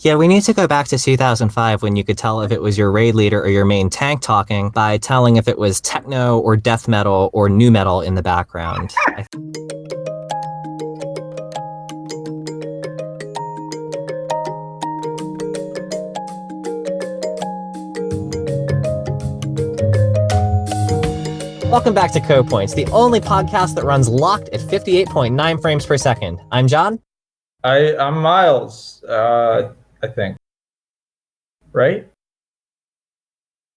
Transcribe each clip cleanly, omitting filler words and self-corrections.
Yeah, we need to go back to 2005 when you could tell if it was your raid leader or your main tank talking by telling if it was techno or death metal or nu metal in the background. Welcome back to Code Points, the only podcast that runs locked at 58.9 frames per second. I'm John. I'm Miles, I think. Right?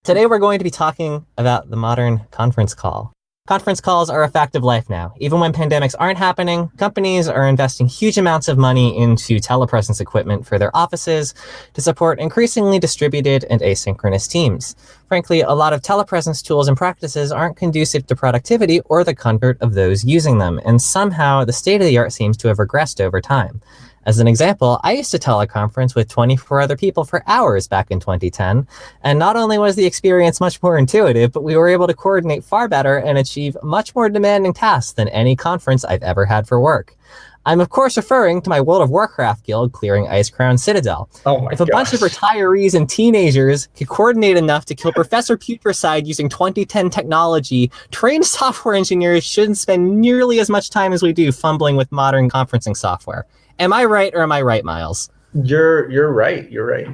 Today we're going to be talking about the modern conference call. Conference calls are a fact of life now. Even when pandemics aren't happening, companies are investing huge amounts of money into telepresence equipment for their offices to support increasingly distributed and asynchronous teams. Frankly, a lot of telepresence tools and practices aren't conducive to productivity or the comfort of those using them, and somehow the state of the art seems to have regressed over time. As an example, I used to teleconference with 24 other people for hours back in 2010, and not only was the experience much more intuitive, but we were able to coordinate far better and achieve much more demanding tasks than any conference I've ever had for work. I'm of course referring to my World of Warcraft guild clearing Icecrown Citadel. Oh my If a bunch of retirees and teenagers could coordinate enough to kill Professor Putricide using 2010 technology, trained software engineers shouldn't spend nearly as much time as we do fumbling with modern conferencing software. Am I right or am I right, Miles? You're right. You're right.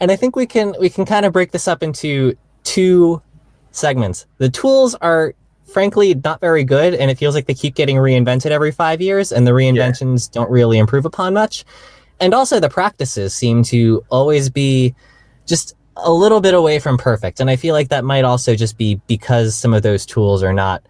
And I think we can kind of break this up into two segments. The tools are frankly not very good, and it feels like they keep getting reinvented every 5 years, and the reinventions don't really improve upon much. And also the practices seem to always be just a little bit away from perfect. And I feel like that might also just be because some of those tools are not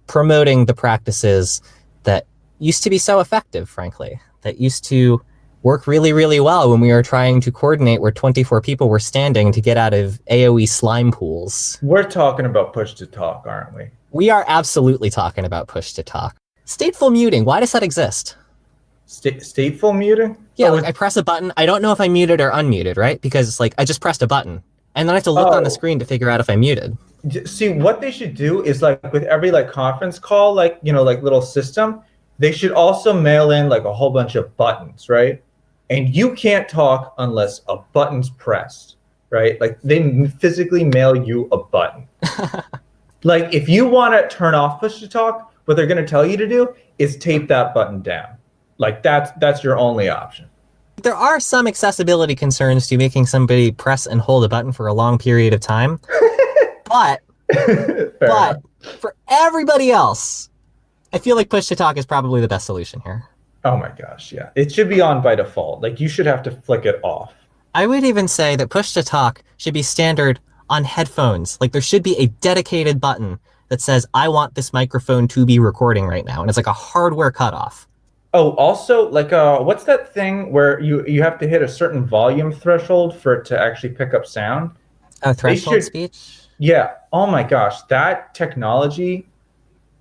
promoting the practices that used to be so effective, frankly, that used to work really, really well when we were trying to coordinate where 24 people were standing to get out of AoE slime pools. We're talking about push to talk, aren't we? We are absolutely talking about push to talk. Stateful muting, why does that exist? Stateful muting? Yeah, like I press a button. I don't know if I'm muted or unmuted, right? Because it's like I just pressed a button. And then I have to look on the screen to figure out if I'm muted. See, what they should do is like with every like conference call, like, you know, like little system, they should also mail in like a whole bunch of buttons, right? And you can't talk unless a button's pressed, right? Like they physically mail you a button. Like if you want to turn off push to talk, what they're going to tell you to do is tape that button down. Like that's your only option. There are some accessibility concerns to making somebody press and hold a button for a long period of time. But for everybody else, I feel like push to talk is probably the best solution here. Oh my gosh, yeah. It should be on by default. Like you should have to flick it off. I would even say that push to talk should be standard on headphones. Like there should be a dedicated button that says, I want this microphone to be recording right now. And it's like a hardware cutoff. Oh, also, like, what's that thing where you have to hit a certain volume threshold for it to actually pick up sound? Threshold speech? Yeah. Oh my gosh, that technology,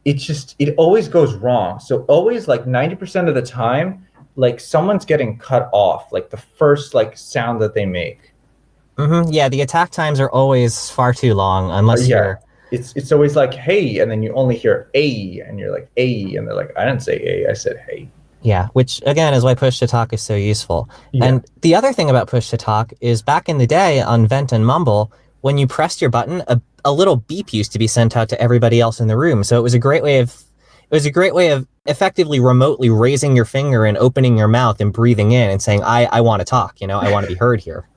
it always goes wrong. So always like 90% of the time, like someone's getting cut off, like the first like sound that they make. Mm-hmm. Yeah, the attack times are always far too long unless you're... It's always like, hey, and then you only hear a, and you're like, a, and they're like, I didn't say a, I said hey. Yeah, which again is why push to talk is so useful. Yeah. And the other thing about push to talk is back in the day on Vent and Mumble, when you pressed your button, a little beep used to be sent out to everybody else in the room. So it was a great way of effectively remotely raising your finger and opening your mouth and breathing in and saying, I want to talk, you know, I want to be heard here.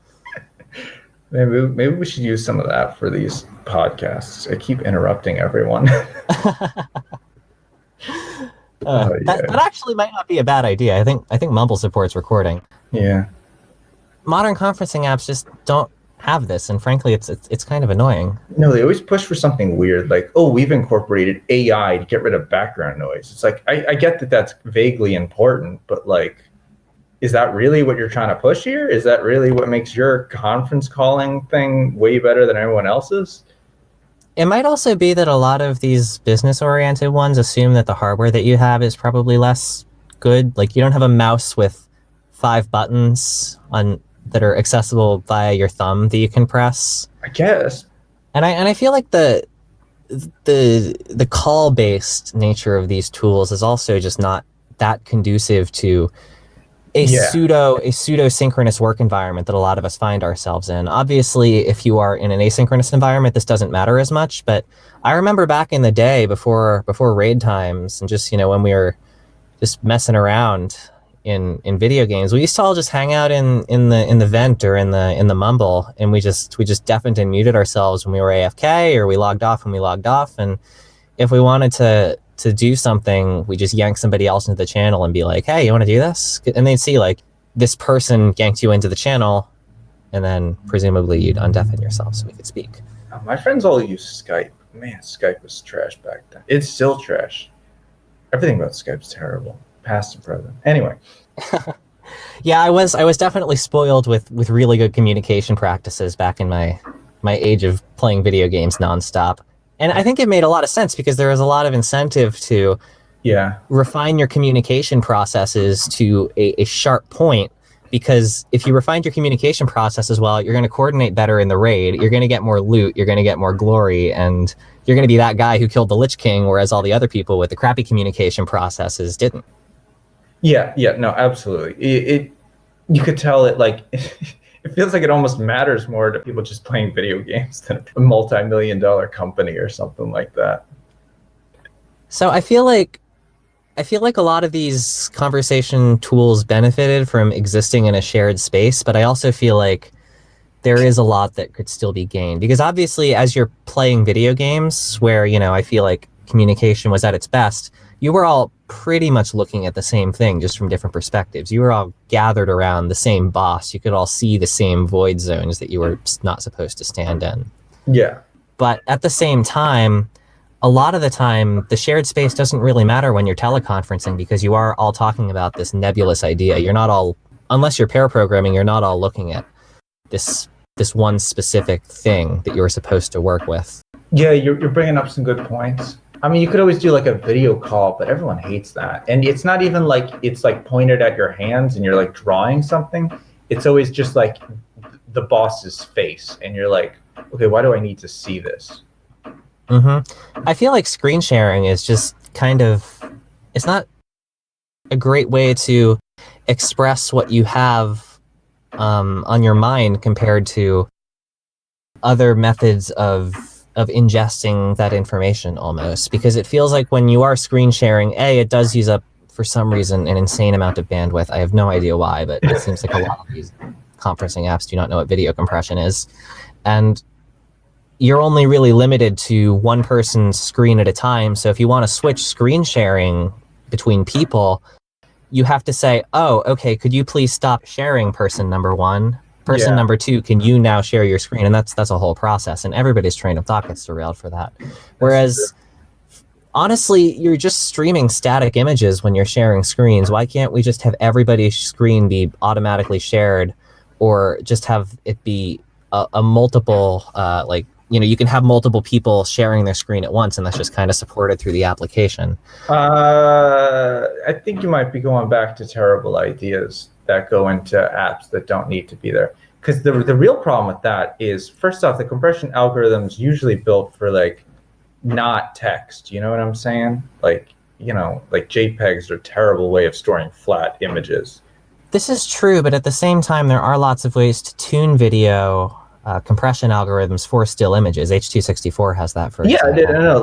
Maybe we should use some of that for these podcasts. I keep interrupting everyone. That actually might not be a bad idea. I think Mumble supports recording. Yeah. Modern conferencing apps just don't have this, and frankly, it's kind of annoying. No, they always push for something weird, like, oh, we've incorporated AI to get rid of background noise. It's like I get that that's vaguely important, but like, is that really what you're trying to push here? Is that really what makes your conference calling thing way better than everyone else's? It might also be that a lot of these business-oriented ones assume that the hardware that you have is probably less good. Like you don't have a mouse with 5 buttons that are accessible via your thumb that you can press. I guess. And I feel like the call-based nature of these tools is also just not that conducive to Yeah. a pseudo synchronous work environment that a lot of us find ourselves in. Obviously, if you are in an asynchronous environment, this doesn't matter as much. But I remember back in the day before raid times and just when we were just messing around in video games, we used to all just hang out in the vent or in the mumble, and we just deafened and muted ourselves when we were AFK, or we logged off when we logged off. And if we wanted to do something, we just yank somebody else into the channel and be like, hey, you want to do this? And they'd see like this person yanked you into the channel, and then presumably you'd undeafen yourself so we could speak. My friends all use Skype. Man, Skype was trash back then. It's still trash. Everything about Skype's terrible, past and present. Anyway. Yeah, I was definitely spoiled with really good communication practices back in my age of playing video games nonstop. And I think it made a lot of sense because there was a lot of incentive to refine your communication processes to a sharp point. Because if you refined your communication processes well, you're going to coordinate better in the raid, you're going to get more loot, you're going to get more glory, and you're going to be that guy who killed the Lich King, whereas all the other people with the crappy communication processes didn't. Yeah, no, absolutely. You could tell it like... It feels like it almost matters more to people just playing video games than a multi-million-dollar company or something like that. So I feel like a lot of these conversation tools benefited from existing in a shared space, but I also feel like there is a lot that could still be gained. Because obviously, as you're playing video games, where, I feel like communication was at its best, you were all pretty much looking at the same thing, just from different perspectives. You were all gathered around the same boss. You could all see the same void zones that you were not supposed to stand in. Yeah. But at the same time, a lot of the time, the shared space doesn't really matter when you're teleconferencing because you are all talking about this nebulous idea. You're not all, unless you're pair programming, you're not all looking at this one specific thing that you're supposed to work with. Yeah, you're bringing up some good points. I mean, you could always do like a video call, but everyone hates that. And it's not even like it's like pointed at your hands and you're like drawing something. It's always just like the boss's face. And you're like, okay, why do I need to see this? Mm-hmm. I feel like screen sharing is just kind of, it's not a great way to express what you have on your mind compared to other methods of ingesting that information almost, because it feels like when you are screen sharing, it does use up, for some reason, an insane amount of bandwidth. I have no idea why, but it seems like a lot of these conferencing apps do not know what video compression is. And you're only really limited to one person's screen at a time. So if you want to switch screen sharing between people, you have to say, oh, okay, could you please stop sharing person number one? Person number two, can you now share your screen? And that's a whole process, and everybody's train of thought gets derailed for that. Whereas, honestly, you're just streaming static images when you're sharing screens. Why can't we just have everybody's screen be automatically shared, or just have it be a multiple, you can have multiple people sharing their screen at once, and that's just kind of supported through the application. I think you might be going back to terrible ideas that go into apps that don't need to be there. Because the real problem with that is, first off, the compression algorithm's usually built for like not text. You know what I'm saying? Like JPEGs are a terrible way of storing flat images. This is true, but at the same time, there are lots of ways to tune video compression algorithms for still images. H.264 has that, for example. Yeah, no,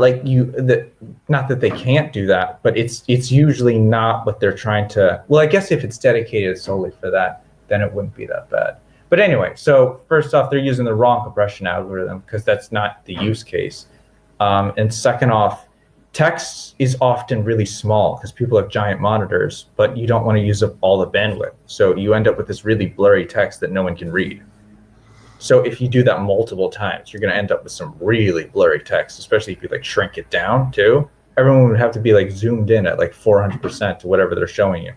not that they can't do that, but it's usually not what they're trying to. Well, I guess if it's dedicated solely for that, then it wouldn't be that bad. But anyway, so first off, they're using the wrong compression algorithm because that's not the use case. And second off, text is often really small because people have giant monitors, but you don't want to use up all the bandwidth. So you end up with this really blurry text that no one can read. So if you do that multiple times, you're going to end up with some really blurry text, especially if you like shrink it down too. Everyone would have to be like zoomed in at like 400% to whatever they're showing you.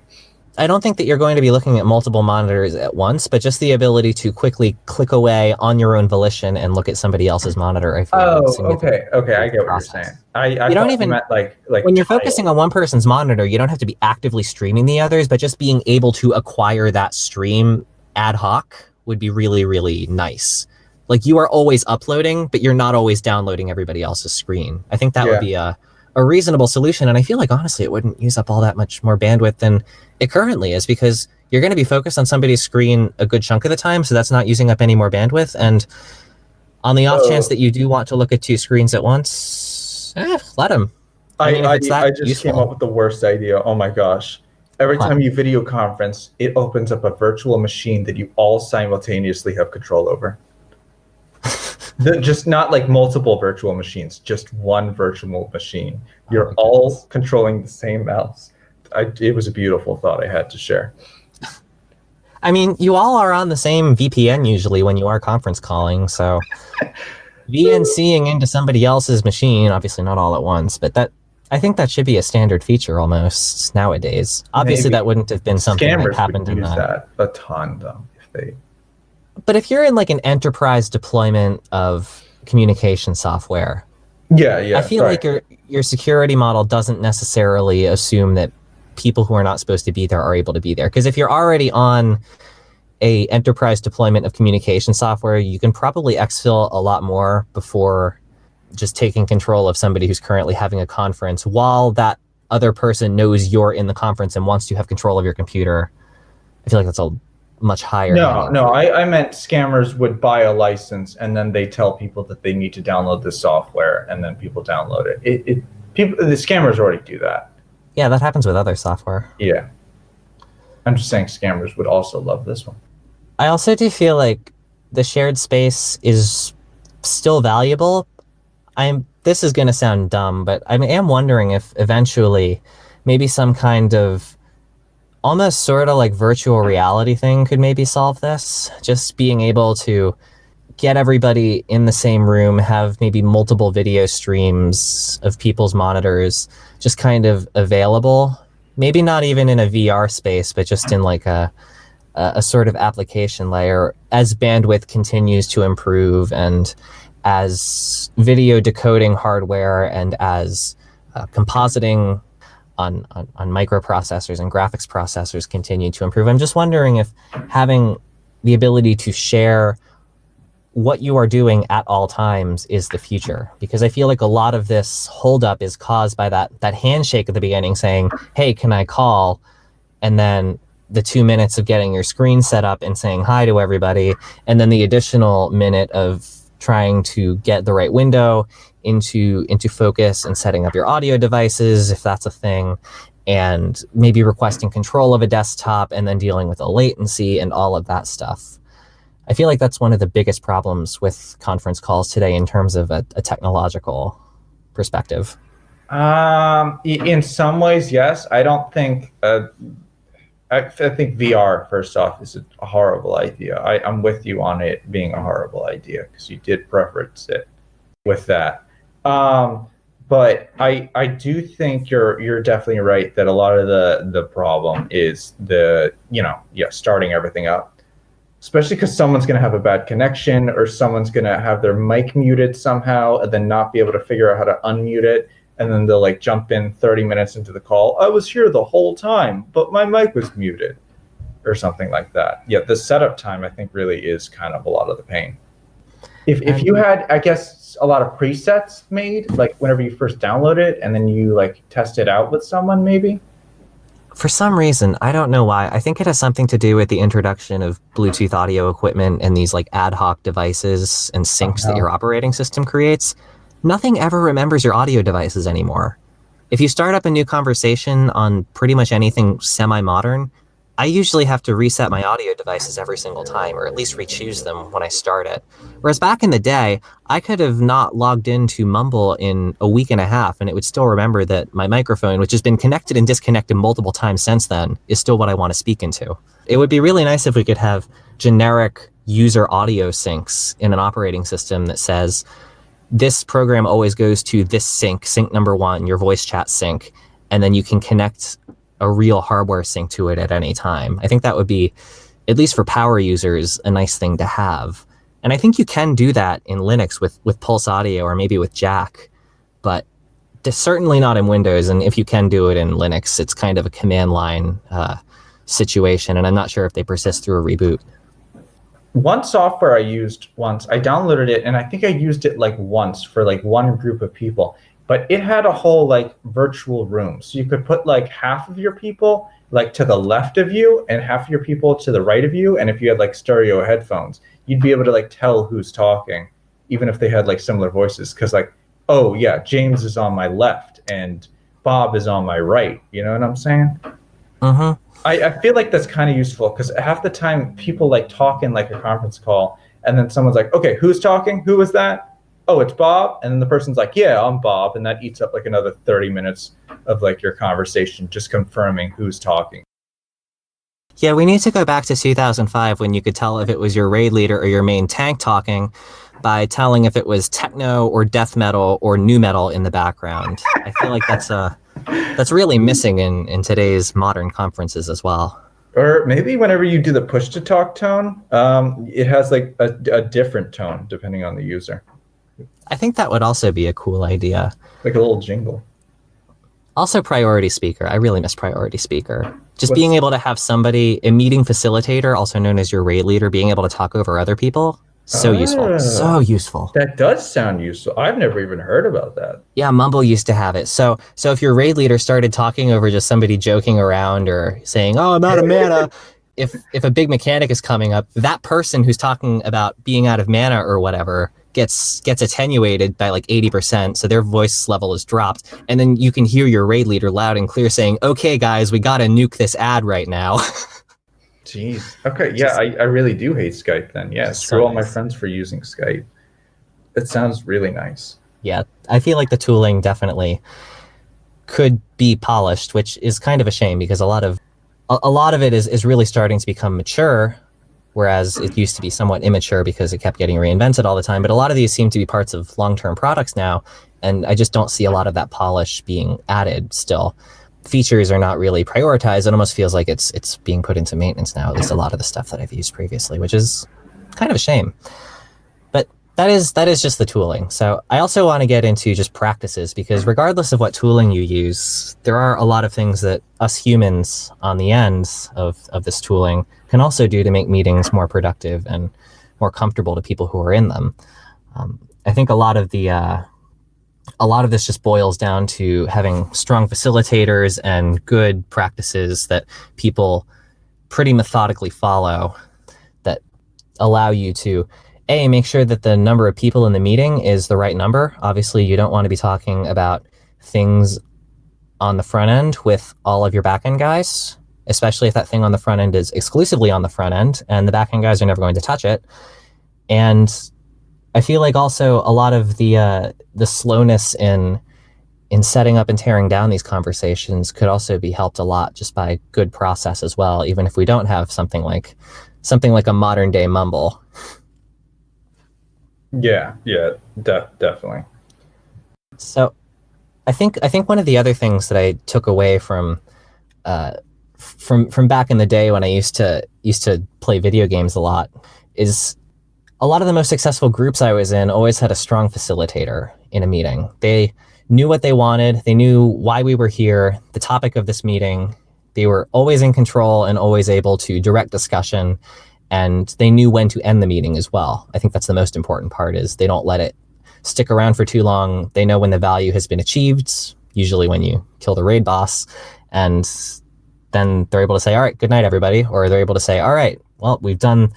I don't think that you're going to be looking at multiple monitors at once, but just the ability to quickly click away on your own volition and look at somebody else's monitor. I feel okay, I get what you're saying. I you don't even meant like when you're focusing on one person's monitor, you don't have to be actively streaming the others, but just being able to acquire that stream ad hoc would be really, really nice. Like, you are always uploading, but you're not always downloading everybody else's screen. I think that would be a reasonable solution, and I feel like, honestly, it wouldn't use up all that much more bandwidth than it currently is, because you're going to be focused on somebody's screen a good chunk of the time, so that's not using up any more bandwidth. And on the off chance that you do want to look at two screens at once, let them. I mean, if it's that I just useful. came up with the worst idea. Oh my gosh. Every time you video conference, it opens up a virtual machine that you all simultaneously have control over. Just not like multiple virtual machines, just one virtual machine. You're all controlling the same mouse. It was a beautiful thought I had to share. I mean, you all are on the same VPN usually when you are conference calling, so VNCing into somebody else's machine, obviously not all at once, but I think that should be a standard feature almost nowadays. Obviously, that wouldn't have been something that happened in that a ton, though, if they. But if you're in like an enterprise deployment of communication software, I feel like your security model doesn't necessarily assume that people who are not supposed to be there are able to be there. Because if you're already on a enterprise deployment of communication software, you can probably exfil a lot more before just taking control of somebody who's currently having a conference while that other person knows you're in the conference and wants to have control of your computer. I feel like that's a much higher. No, I meant scammers would buy a license and then they tell people that they need to download the software and then people download it. The scammers already do that. Yeah, that happens with other software. Yeah. I'm just saying scammers would also love this one. I also do feel like the shared space is still valuable. This is going to sound dumb, but I am wondering if eventually maybe some kind of almost sort of like virtual reality thing could maybe solve this. Just being able to get everybody in the same room, have maybe multiple video streams of people's monitors just kind of available. Maybe not even in a VR space, but just in like a sort of application layer as bandwidth continues to improve and as video decoding hardware and as compositing on microprocessors and graphics processors continue to improve. I'm just wondering if having the ability to share what you are doing at all times is the future, because I feel like a lot of this holdup is caused by that handshake at the beginning saying, hey, can I call? And then the 2 minutes of getting your screen set up and saying hi to everybody, and then the additional minute of trying to get the right window into focus and setting up your audio devices, if that's a thing, and maybe requesting control of a desktop and then dealing with the latency and all of that stuff. I feel like that's one of the biggest problems with conference calls today in terms of a technological perspective. In some ways, yes. I don't think... I think VR, first off, is a horrible idea. I'm with you on it being a horrible idea because you did preference it with that. But I do think you're definitely right that a lot of the problem is starting everything up, especially because someone's going to have a bad connection or someone's going to have their mic muted somehow and then not be able to figure out how to unmute it. And then they'll like jump in 30 minutes into the call. I was here the whole time, but my mic was muted or something like that. Yeah, the setup time, I think, really is kind of a lot of the pain. If you had, I guess, a lot of presets made, like whenever you first download it and then you like test it out with someone, maybe? For some reason, I don't know why. I think it has something to do with the introduction of Bluetooth audio equipment and these like ad hoc devices and syncs that your operating system creates. Nothing ever remembers your audio devices anymore. If you start up a new conversation on pretty much anything semi-modern, I usually have to reset my audio devices every single time, or at least re-choose them when I start it. Whereas back in the day, I could have not logged into Mumble in a week and a half, and it would still remember that my microphone, which has been connected and disconnected multiple times since then, is still what I want to speak into. It would be really nice if we could have generic user audio syncs in an operating system that says, this program always goes to this sync number 1, your voice chat sync, and then you can connect a real hardware sync to it at any time. I think that would be, at least for power users, a nice thing to have. And I think you can do that in Linux with Pulse Audio or maybe with Jack, but certainly not in Windows. And if you can do it in Linux, it's kind of a command line situation, and I'm not sure if they persist through a reboot. One software I used once, I downloaded it, and I think I used it like once for like one group of people. but it had a whole like virtual room. So you could put like half of your people like to the left of you and half of your people to the right of you. And if you had like stereo headphones, you'd be able to like tell who's talking, even if they had like similar voices. Cause like, oh yeah, James is on my left and Bob is on my right. You know what I'm saying? Mm-hmm. I feel like that's kind of useful because half the time people like talk in like a conference call and then someone's like, okay, who's talking? Who is that? Oh, it's Bob. And then the person's like, yeah, I'm Bob. And that eats up like another 30 minutes of like your conversation, just confirming who's talking. Yeah, we need to go back to 2005 when you could tell if it was your raid leader or your main tank talking by telling if it was techno or death metal or new metal in the background. I feel like that's really missing in today's modern conferences as well. Or maybe whenever you do the push to talk tone, it has like a different tone depending on the user. I think that would also be a cool idea. Like a little jingle. Also, priority speaker. I really miss priority speaker. Just What's- being able to have somebody, a meeting facilitator, also known as your raid leader, being able to talk over other people. So useful. So useful. That does sound useful. I've never even heard about that. Yeah, Mumble used to have it. So if your raid leader started talking over just somebody joking around or saying, "Oh, I'm out of mana," if a big mechanic is coming up, that person who's talking about being out of mana or whatever gets attenuated by like 80%, so their voice level is dropped, and then you can hear your raid leader loud and clear saying, "Okay, guys, we gotta nuke this ad right now." Jeez. Okay. Yeah, I really do hate Skype then. Yeah. Screw So all my nice. friends for using Skype. It sounds really nice. Yeah, I feel like the tooling definitely could be polished, which is kind of a shame because a lot of it is really starting to become mature, whereas it used to be somewhat immature because it kept getting reinvented all the time. But a lot of these seem to be parts of long-term products now, and I just don't see a lot of that polish being added still. Features are not really prioritized. It almost feels like it's being put into maintenance now, at least a lot of the stuff that I've used previously, which is kind of a shame. But that is just the tooling. So I also want to get into just practices, because regardless of what tooling you use, there are a lot of things that us humans on the ends of this tooling can also do to make meetings more productive and more comfortable to people who are in them. I think a lot of this just boils down to having strong facilitators and good practices that people pretty methodically follow that allow you to make sure that the number of people in the meeting is the right number. Obviously, you don't want to be talking about things on the front end with all of your backend guys, especially if that thing on the front end is exclusively on the front end and the backend guys are never going to touch it. And I feel like also a lot of the slowness in setting up and tearing down these conversations could also be helped a lot just by good process as well, even if we don't have something like a modern day Mumble. Yeah. Definitely. So I think one of the other things that I took away from back in the day when I used to play video games a lot is a lot of the most successful groups I was in always had a strong facilitator in a meeting. They knew what they wanted. They knew why we were here, the topic of this meeting. They were always in control and always able to direct discussion, and they knew when to end the meeting as well. I think that's the most important part, is they don't let it stick around for too long. They know when the value has been achieved, usually when you kill the raid boss, and then they're able to say, "All right, good night, everybody," or they're able to say, "All right, well, we've done,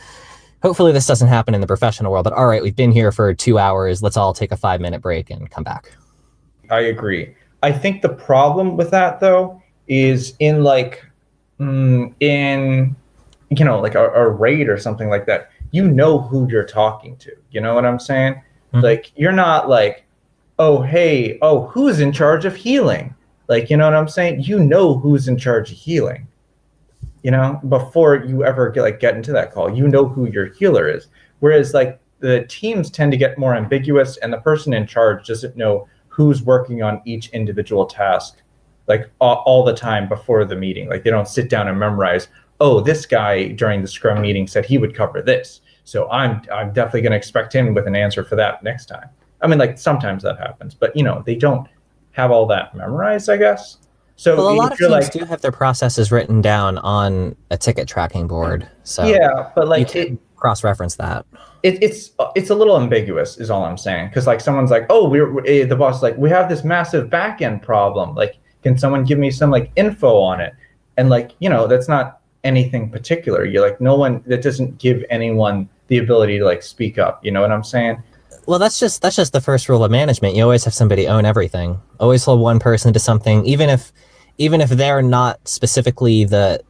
hopefully this doesn't happen in the professional world, but all right, we've been here for 2 hours. Let's all take a 5-minute break and come back." I agree. I think the problem with that though is in like in like a raid or something like that. You know who you're talking to. You know what I'm saying? Mm-hmm. Like you're not like, oh hey, oh who's in charge of healing? Like, you know what I'm saying? You know who's in charge of healing. You know, before you ever get into that call, you know who your healer is. Whereas like the teams tend to get more ambiguous, and the person in charge doesn't know who's working on each individual task, like all the time before the meeting. Like they don't sit down and memorize, oh, this guy during the Scrum meeting said he would cover this, so I'm definitely going to expect him with an answer for that next time. I mean, like sometimes that happens, but they don't have all that memorized, I guess. So Well, a lot if of you're teams like, do have their processes written down on a ticket tracking board, so yeah, but you like can cross-reference that. it's a little ambiguous, is all I'm saying. Because like someone's like, oh, the boss is like, we have this massive backend problem. Like, can someone give me some like info on it? And like, that's not anything particular. You're like, no one, that doesn't give anyone the ability to like speak up. You know what I'm saying? Well, that's just the first rule of management. You always have somebody own everything. Always hold one person to something, even if they're not specifically the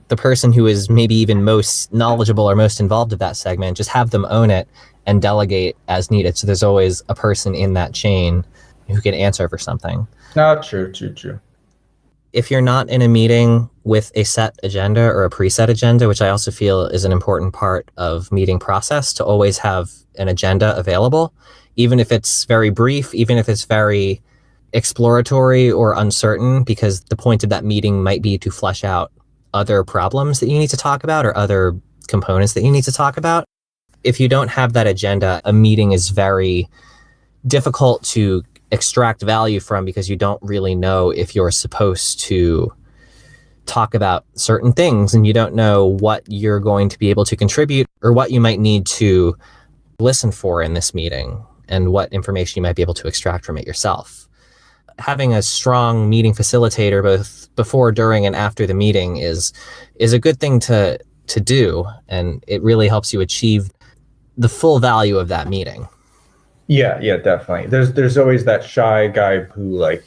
the person who is maybe even most knowledgeable or most involved with that segment. Just have them own it and delegate as needed. So there's always a person in that chain who can answer for something. No, true. If you're not in a meeting with a set agenda or a preset agenda, which I also feel is an important part of meeting process, to always have an agenda available, even if it's very brief, even if it's very exploratory or uncertain, because the point of that meeting might be to flesh out other problems that you need to talk about or other components that you need to talk about. If you don't have that agenda, a meeting is very difficult to extract value from, because you don't really know if you're supposed to talk about certain things, and you don't know what you're going to be able to contribute or what you might need to listen for in this meeting and what information you might be able to extract from it yourself. Having a strong meeting facilitator both before, during, and after the meeting is a good thing to do, and it really helps you achieve the full value of that meeting. Yeah, definitely. There's always that shy guy who like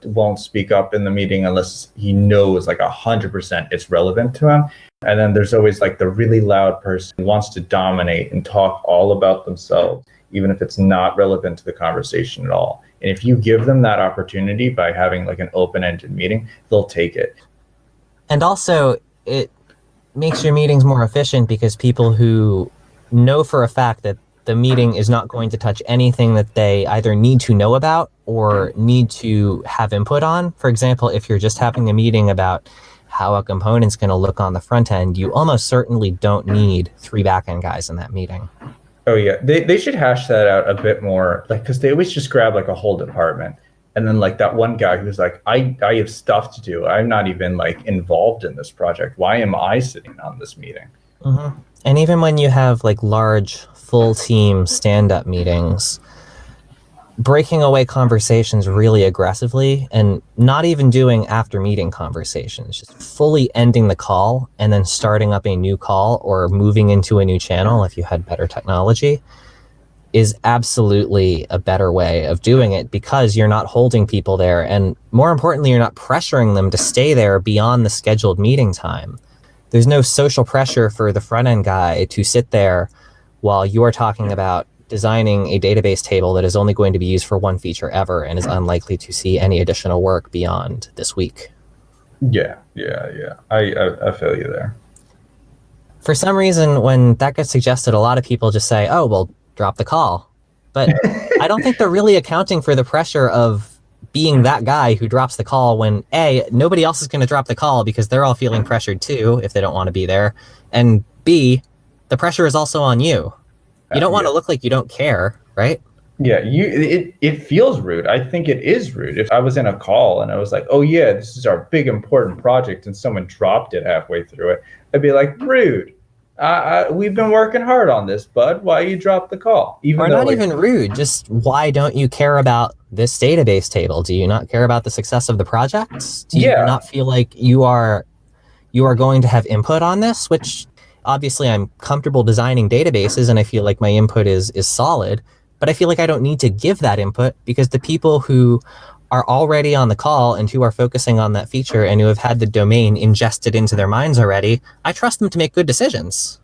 won't speak up in the meeting unless he knows like 100% it's relevant to him. And then there's always like the really loud person who wants to dominate and talk all about themselves, even if it's not relevant to the conversation at all. And if you give them that opportunity by having like an open-ended meeting, they'll take it. And also, it makes your meetings more efficient, because people who know for a fact that the meeting is not going to touch anything that they either need to know about or need to have input on. For example, if you're just having a meeting about how a component's going to look on the front end, you almost certainly don't need 3 backend guys in that meeting. Oh yeah, they should hash that out a bit more, like, because they always just grab like a whole department, and then like that one guy who's like, I have stuff to do. I'm not even like involved in this project. Why am I sitting on this meeting? Mm-hmm. And even when you have like large full team stand-up meetings, breaking away conversations really aggressively and not even doing after meeting conversations, just fully ending the call and then starting up a new call or moving into a new channel if you had better technology, is absolutely a better way of doing it, because you're not holding people there, and more importantly, you're not pressuring them to stay there beyond the scheduled meeting time. There's no social pressure for the front end guy to sit there while you're talking about designing a database table that is only going to be used for one feature ever and is unlikely to see any additional work beyond this week. Yeah. I feel you there. For some reason, when that gets suggested, a lot of people just say, oh, well, drop the call. But I don't think they're really accounting for the pressure of being that guy who drops the call when, A, nobody else is going to drop the call because they're all feeling pressured too if they don't want to be there. And B, the pressure is also on you. You don't want to look like you don't care, right? Yeah, it feels rude. I think it is rude. If I was in a call and I was like, oh yeah, this is our big important project, and someone dropped it halfway through it, I'd be like, rude. We've been working hard on this, bud. Why you dropped the call? Or not even rude, just why don't you care about this database table? Do you not care about the success of the project? Do you not feel like you are going to have input on this? Which obviously I'm comfortable designing databases and I feel like my input is solid, but I feel like I don't need to give that input because the people who are already on the call and who are focusing on that feature and who have had the domain ingested into their minds already, I trust them to make good decisions.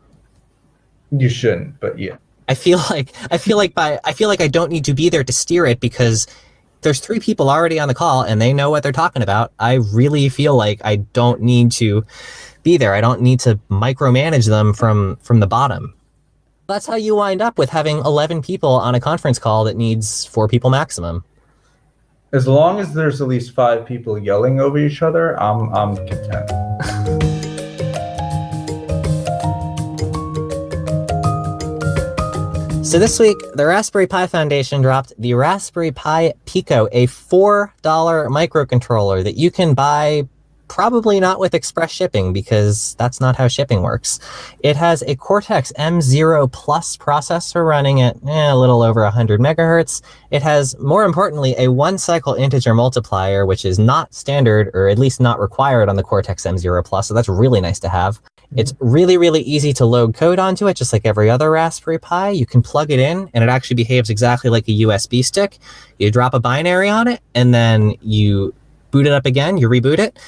You shouldn't, but yeah. I feel like I don't need to be there to steer it because there's 3 people already on the call and they know what they're talking about. I really feel like I don't need to be there. I don't need to micromanage them from the bottom. That's how you wind up with having 11 people on a conference call that needs 4 people maximum. As long as there's at least 5 people yelling over each other, I'm content. So this week, the Raspberry Pi Foundation dropped the Raspberry Pi Pico, a $4 microcontroller that you can buy probably not with express shipping because that's not how shipping works. It has a Cortex M0 Plus processor running at a little over 100 megahertz. It has, more importantly, a one-cycle integer multiplier, which is not standard, or at least not required on the Cortex M0 Plus, so that's really nice to have. It's really, really easy to load code onto it, just like every other Raspberry Pi. You can plug it in, and it actually behaves exactly like a USB stick. You drop a binary on it, and then you boot it up again, you reboot it.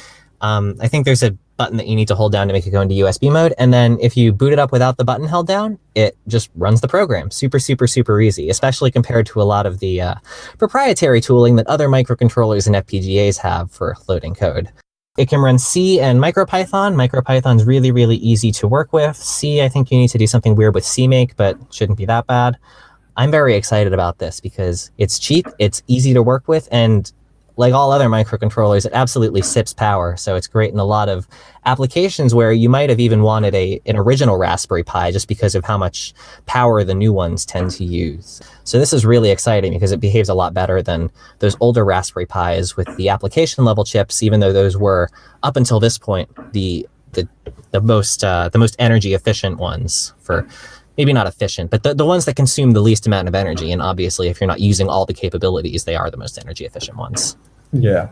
I think there's a button that you need to hold down to make it go into USB mode, and then if you boot it up without the button held down, it just runs the program. Super, super, super easy, especially compared to a lot of the proprietary tooling that other microcontrollers and FPGAs have for loading code. It can run C and MicroPython. MicroPython's really, really easy to work with. C, I think you need to do something weird with CMake, but shouldn't be that bad. I'm very excited about this because it's cheap, it's easy to work with, and like all other microcontrollers, it absolutely sips power. So it's great in a lot of applications where you might have even wanted an original Raspberry Pi just because of how much power the new ones tend to use. So this is really exciting because it behaves a lot better than those older Raspberry Pis with the application level chips, even though those were, up until this point, the most energy efficient ones for, maybe not efficient, but the ones that consume the least amount of energy. And obviously, if you're not using all the capabilities, they are the most energy efficient ones. Yeah.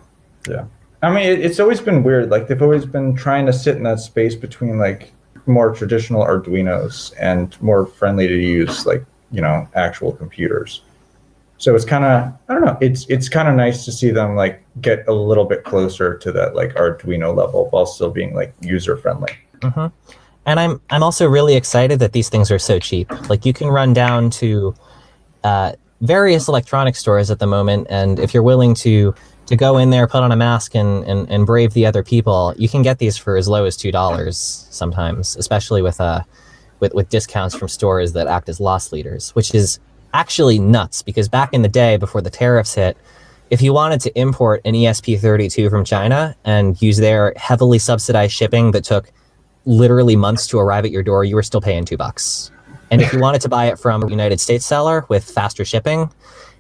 I mean, it's always been weird. Like, they've always been trying to sit in that space between, like, more traditional Arduinos and more friendly to use, like, actual computers. So it's kind of, I don't know, it's kind of nice to see them, like, get a little bit closer to that, like, Arduino level while still being, like, user-friendly. Mm-hmm. And I'm also really excited that these things are so cheap. Like, you can run down to various electronic stores at the moment, and if you're willing to go in there, put on a mask, and brave the other people, you can get these for as low as $2 sometimes, especially with discounts from stores that act as loss leaders, which is actually nuts, because back in the day, before the tariffs hit, if you wanted to import an ESP32 from China and use their heavily subsidized shipping that took literally months to arrive at your door, you were still paying $2. And if you wanted to buy it from a United States seller with faster shipping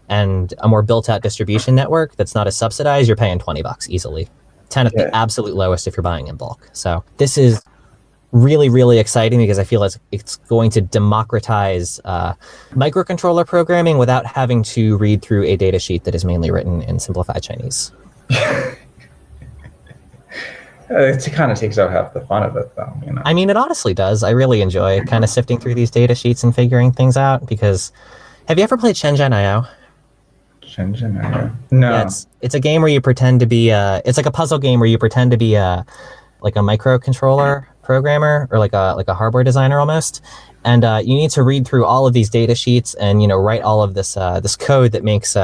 and a more built-out distribution network that's not as subsidized, you're paying $20 easily. 10 at the absolute lowest if you're buying in bulk. So this is really, really exciting because I feel it's going to democratize microcontroller programming without having to read through a data sheet that is mainly written in simplified Chinese. It kind of takes out half the fun of it, though. I mean, it honestly does. I really enjoy kind of sifting through these data sheets and figuring things out because, have you ever played Shenzhen.io? Shenzhen.io? No. Yeah, it's a game where you pretend to be it's like a puzzle game where you pretend to be like a microcontroller programmer or like a hardware designer almost. And you need to read through all of these data sheets and, write all of this code that makes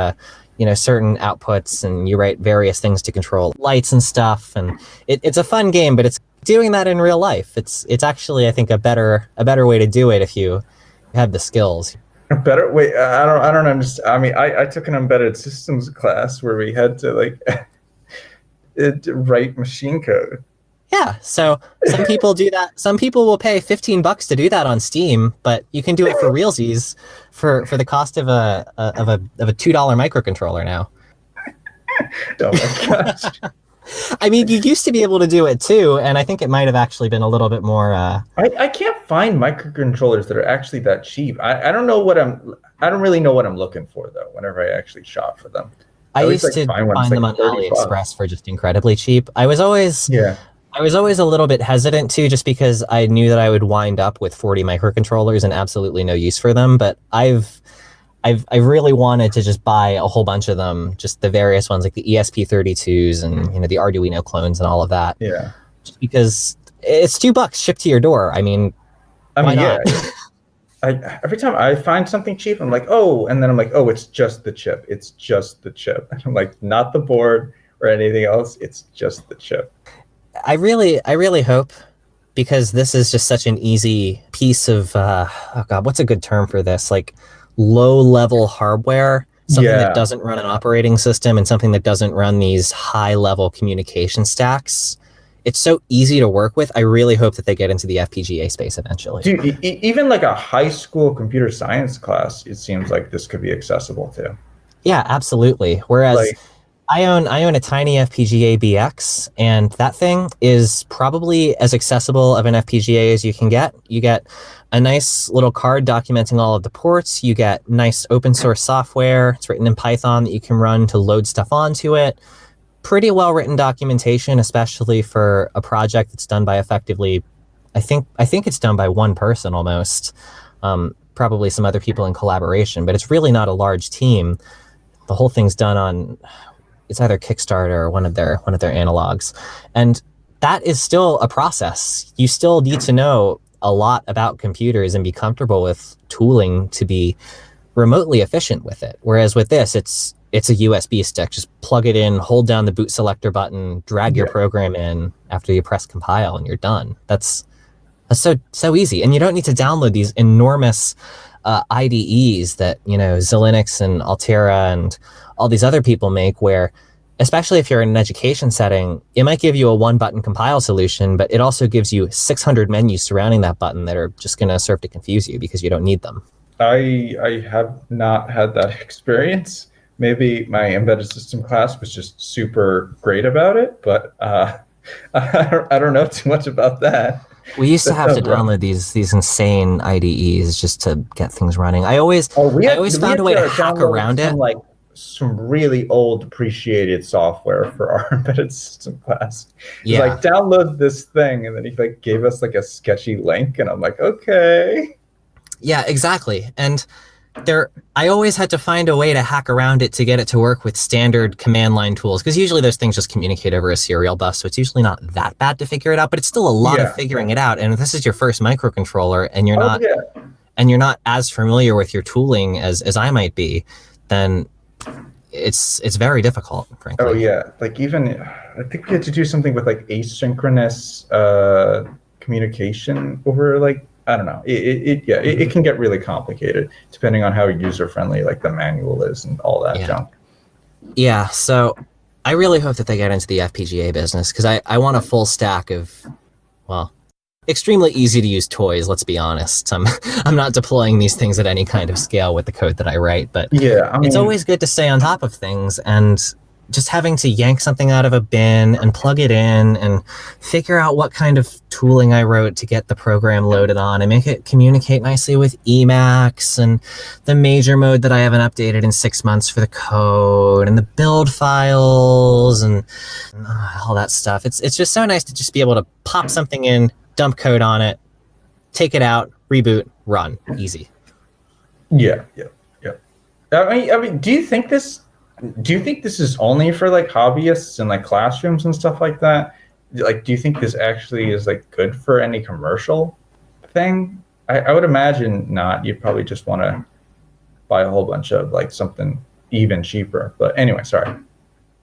certain outputs, and you write various things to control lights and stuff. And it's a fun game, but it's doing that in real life. It's actually, I think, a better way to do it if you have the skills. A better way? I don't understand. I mean, I took an embedded systems class where we had to write machine code. Yeah, so some people do that. Some people will pay $15 to do that on Steam, but you can do it for realsies for the cost of a $2 microcontroller now. Oh my gosh! I mean, you used to be able to do it too, and I think it might have actually been a little bit more. I can't find microcontrollers that are actually that cheap. I don't really know what I'm looking for though. Whenever I actually shop for them, I used to find them on AliExpress for just incredibly cheap. I was always a little bit hesitant too, just because I knew that I would wind up with 40 microcontrollers and absolutely no use for them. But I've really wanted to just buy a whole bunch of them, just the various ones like the ESP32s and the Arduino clones and all of that. Yeah. Just because it's $2 shipped to your door. I mean why not? Every time I find something cheap, I'm like, oh, and then I'm like, oh, it's just the chip. It's just the chip. And I'm like, not the board or anything else. It's just the chip. I really hope, because this is just such an easy piece of, what's a good term for this? Like low-level hardware, something that doesn't run an operating system and something that doesn't run these high-level communication stacks. it's so easy to work with. I really hope that they get into the FPGA space eventually. Dude, even like a high school computer science class, it seems like this could be accessible to. Yeah, absolutely. Whereas Like, I own a tiny FPGA BX, and that thing is probably as accessible of an FPGA as you can get. You get a nice little card documenting all of the ports. You get nice open source software. It's written in Python that you can run to load stuff onto it. Pretty well written documentation, especially for a project that's done by effectively, I think it's done by one person almost. Probably some other people in collaboration, but it's really not a large team. The whole thing's done on, it's either Kickstarter or one of their analogs. And that is still a process. You still need to know a lot about computers and be comfortable with tooling to be remotely efficient with it. Whereas with this, it's a USB stick. Just plug it in, hold down the boot selector button, drag your program in after you press compile, and you're done. That's so easy. And you don't need to download these enormous IDEs that, Xilinx and Altera and all these other people make, where, especially if you're in an education setting, it might give you a one-button compile solution, but it also gives you 600 menus surrounding that button that are just going to serve to confuse you because you don't need them. I have not had that experience. Maybe my embedded system class was just super great about it, but I don't know too much about that. We used to have to download these insane IDEs just to get things running. I always found a way to hack around it. Like some really old depreciated software for our embedded system class. Yeah. Like, download this thing, and then he like gave us like a sketchy link, and I'm like, okay. Yeah, exactly. And I always had to find a way to hack around it to get it to work with standard command line tools, because usually those things just communicate over a serial bus, so it's usually not that bad to figure it out, but it's still a lot of figuring it out. And if this is your first microcontroller and you're not as familiar with your tooling as I might be, then it's very difficult, frankly. Oh yeah, like even I think we had to do something with like asynchronous communication over, like, I don't know. It can get really complicated depending on how user-friendly like the manual is and all that junk. Yeah, so I really hope that they get into the FPGA business, because I want a full stack of, well, extremely easy to use toys, let's be honest. I'm not deploying these things at any kind of scale with the code that I write, but it's always good to stay on top of things, and just having to yank something out of a bin and plug it in and figure out what kind of tooling I wrote to get the program loaded on and make it communicate nicely with Emacs and the major mode that I haven't updated in 6 months for the code and the build files and all that stuff. It's just so nice to just be able to pop something in, dump code on it, take it out, reboot, run. Easy. Yeah. I mean, do you think this is only for like hobbyists and like classrooms and stuff like that? Like, do you think this actually is like good for any commercial thing? I would imagine not. You'd probably just want to buy a whole bunch of like something even cheaper. But anyway, sorry.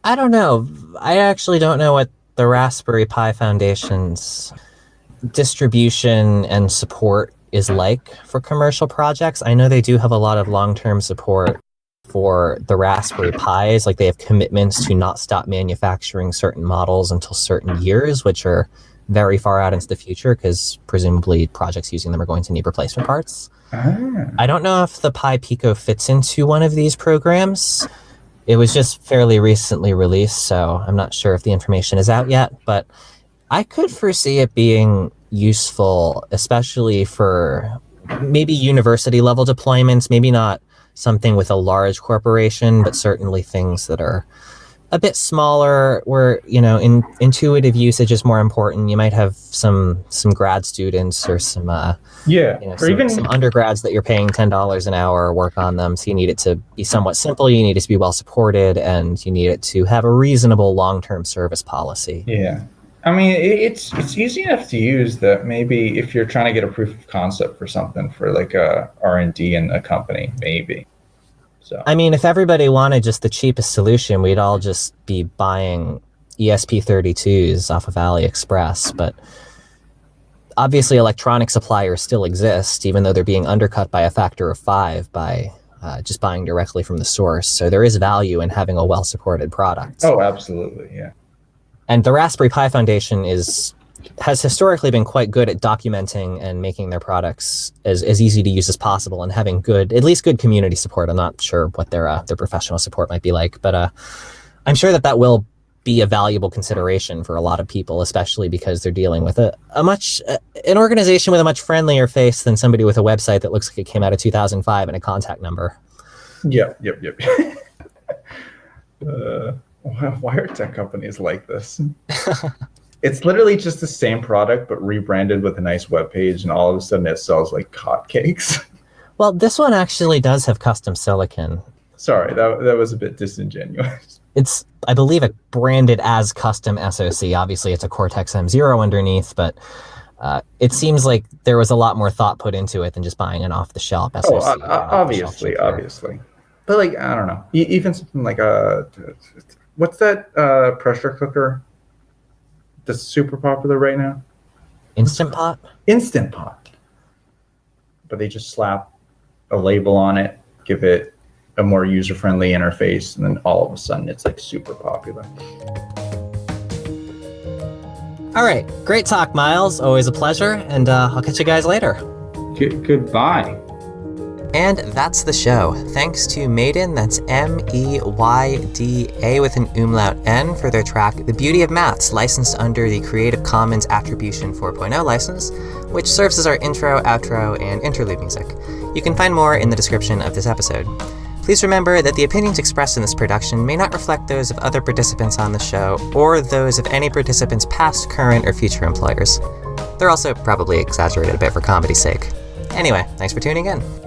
I don't know. I actually don't know what the Raspberry Pi Foundation's distribution and support is like for commercial projects. I know they do have a lot of long-term support for the Raspberry Pis. Like, they have commitments to not stop manufacturing certain models until certain years, which are very far out into the future, because presumably projects using them are going to need replacement parts. I don't know if the Pi Pico fits into one of these programs. It was just fairly recently released, so I'm not sure if the information is out yet, but I could foresee it being useful, especially for maybe university level deployments, maybe not something with a large corporation, but certainly things that are a bit smaller, where, intuitive usage is more important. You might have some grad students or some or even some undergrads that you're paying $10 an hour work on them. So you need it to be somewhat simple. You need it to be well supported, and you need it to have a reasonable long-term service policy. Yeah. I mean, it's easy enough to use that maybe if you're trying to get a proof of concept for something for like a R&D in a company, maybe. So I mean, if everybody wanted just the cheapest solution, we'd all just be buying ESP32s off of AliExpress. But obviously, electronic suppliers still exist, even though they're being undercut by a factor of 5 by just buying directly from the source. So there is value in having a well-supported product. Oh, absolutely, yeah. And the Raspberry Pi Foundation has historically been quite good at documenting and making their products as easy to use as possible and having at least good community support. I'm not sure what their professional support might be like, but I'm sure that will be a valuable consideration for a lot of people, especially because they're dealing with an organization with a much friendlier face than somebody with a website that looks like it came out of 2005 and a contact number. Yep. Why are tech companies like this? It's literally just the same product, but rebranded with a nice web page, and all of a sudden it sells like hotcakes. Well, this one actually does have custom silicon. Sorry, that was a bit disingenuous. It's, I believe, branded as custom SoC. Obviously, it's a Cortex M0 underneath, but it seems like there was a lot more thought put into it than just buying an off-the-shelf SoC. Oh, obviously. But like, I don't know. Even something like what's that pressure cooker that's super popular right now? Instant Pot? Instant Pot. But they just slap a label on it, give it a more user-friendly interface, and then all of a sudden it's like super popular. All right, great talk, Miles. Always a pleasure, and I'll catch you guys later. Goodbye. And that's the show. Thanks to Maiden, that's Meyda with an umlaut N, for their track The Beauty of Maths, licensed under the Creative Commons Attribution 4.0 license, which serves as our intro, outro, and interlude music. You can find more in the description of this episode. Please remember that the opinions expressed in this production may not reflect those of other participants on the show, or those of any participants' past, current, or future employers. They're also probably exaggerated a bit for comedy's sake. Anyway, thanks for tuning in.